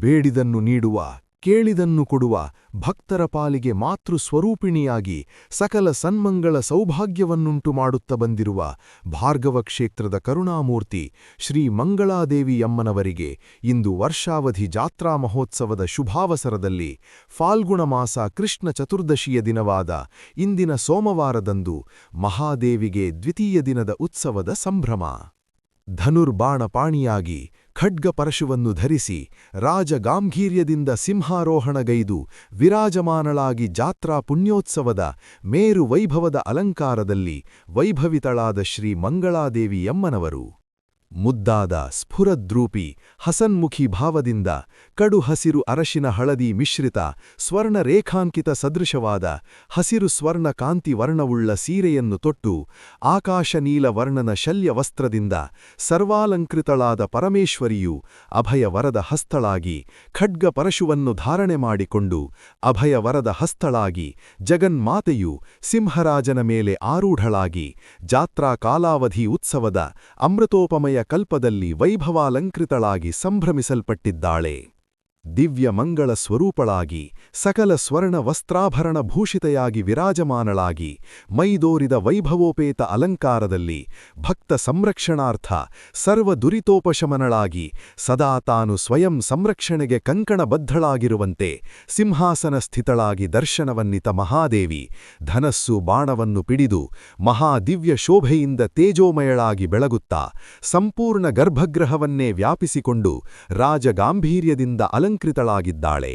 ಬೇಡಿದನ್ನು ನೀಡುವ, ಕೇಳಿದನ್ನು ಕೊಡುವ, ಭಕ್ತರ ಪಾಲಿಗೆ ಮಾತೃಸ್ವರೂಪಿಣಿಯಾಗಿ ಸಕಲ ಸನ್ಮಂಗಳ ಸೌಭಾಗ್ಯವನ್ನುಂಟು ಮಾಡುತ್ತ ಬಂದಿರುವ ಭಾರ್ಗವ ಕ್ಷೇತ್ರದ ಕರುಣಾಮೂರ್ತಿ ಶ್ರೀ ಮಂಗಳಾದೇವಿಯಮ್ಮನವರಿಗೆ ಇಂದು ವರ್ಷಾವಧಿ ಜಾತ್ರಾ ಮಹೋತ್ಸವದ ಶುಭಾವಸರದಲ್ಲಿ ಫಾಲ್ಗುಣ ಮಾಸ ಕೃಷ್ಣ ಚತುರ್ದಶಿಯ ದಿನವಾದ ಇಂದಿನ ಸೋಮವಾರದಂದು ಮಹಾದೇವಿಗೆ ದ್ವಿತೀಯ ದಿನದ ಉತ್ಸವದ ಸಂಭ್ರಮ. ಧನುರ್ಬಾಣಪಾಣಿಯಾಗಿ ಖಡ್ಗ ಪರಶುವನ್ನು ಧರಿಸಿ ರಾಜಗಾಂಭೀರ್ಯದಿಂದ ಸಿಂಹಾರೋಹಣಗೈದು ವಿರಾಜಮಾನಳಾಗಿ ಜಾತ್ರಾ ಪುಣ್ಯೋತ್ಸವದ ಮೇರು ವೈಭವದ ಅಲಂಕಾರದಲ್ಲಿ ವೈಭವಿತಳಾದ ಶ್ರೀ ಮಂಗಳಾದೇವಿಯಮ್ಮನವರು ಮುದ್ದಾದ ಸ್ಫುರದ್ರೂಪಿ ಹಸನ್ಮುಖಿ ಭಾವದಿಂದ ಕಡು ಹಸಿರು ಅರಶಿನ ಹಳದಿ ಮಿಶ್ರಿತ ಸ್ವರ್ಣ ರೇಖಾಂಕಿತ ಸದೃಶವಾದ ಹಸಿರು ಸ್ವರ್ಣ ಕಾಂತಿ ವರ್ಣವುಳ್ಳ ಸೀರೆಯನ್ನು ತೊಟ್ಟು ಆಕಾಶನೀಲ ವರ್ಣನ ಶಲ್ಯ ವಸ್ತ್ರದಿಂದ ಸರ್ವಾಲಂಕೃತಳಾದ ಪರಮೇಶ್ವರಿಯು ಅಭಯವರದ ಹಸ್ತಳಾಗಿ ಖಡ್ಗ ಪರಶುವನ್ನು ಧಾರಣೆ ಮಾಡಿಕೊಂಡು ಅಭಯವರದ ಹಸ್ತಳಾಗಿ ಜಗನ್ಮಾತೆಯು ಸಿಂಹರಾಜನ ಮೇಲೆ ಆರೂಢಳಾಗಿ ಜಾತ್ರಾ ಕಾಲಾವಧಿ ಉತ್ಸವದ ಅಮೃತೋಪಮಯ ಕಲ್ಪದಲ್ಲಿ ವೈಭವಾಲಂಕೃತಳಾಗಿ ಸಂಭ್ರಮಿಸಲ್ಪಟ್ಟಿದ್ದಾಳೆ. ದಿವ್ಯ ಮಂಗಳ ಸ್ವರೂಪಳಾಗಿ ಸಕಲ ಸ್ವರ್ಣ ವಸ್ತ್ರಾಭರಣ ಭೂಷಿತೆಯಾಗಿ ವಿರಾಜಮಾನಳಾಗಿ ಮೈದೋರಿದ ವೈಭವೋಪೇತ ಅಲಂಕಾರದಲ್ಲಿ ಭಕ್ತ ಸಂರಕ್ಷಣಾರ್ಥ ಸರ್ವ ದುರಿತೋಪಶಮನಳಾಗಿ ಸದಾ ತಾನು ಸ್ವಯಂ ಸಂರಕ್ಷಣೆಗೆ ಕಂಕಣಬದ್ಧಳಾಗಿರುವಂತೆ ಸಿಂಹಾಸನ ಸ್ಥಿತಳಾಗಿ ದರ್ಶನವನ್ನಿತ ಮಹಾದೇವಿ ಧನಸ್ಸು ಬಾಣವನ್ನು ಪಿಡಿದು ಮಹಾದಿವ್ಯ ಶೋಭೆಯಿಂದ ತೇಜೋಮಯಳಾಗಿ ಬೆಳಗುತ್ತಾ ಸಂಪೂರ್ಣ ಗರ್ಭಗೃಹವನ್ನೇ ವ್ಯಾಪಿಸಿಕೊಂಡು ರಾಜಗಾಂಭೀರ್ಯದಿಂದ ಅಲಂಕೃತಳಾಗಿದ್ದಾಳೆ.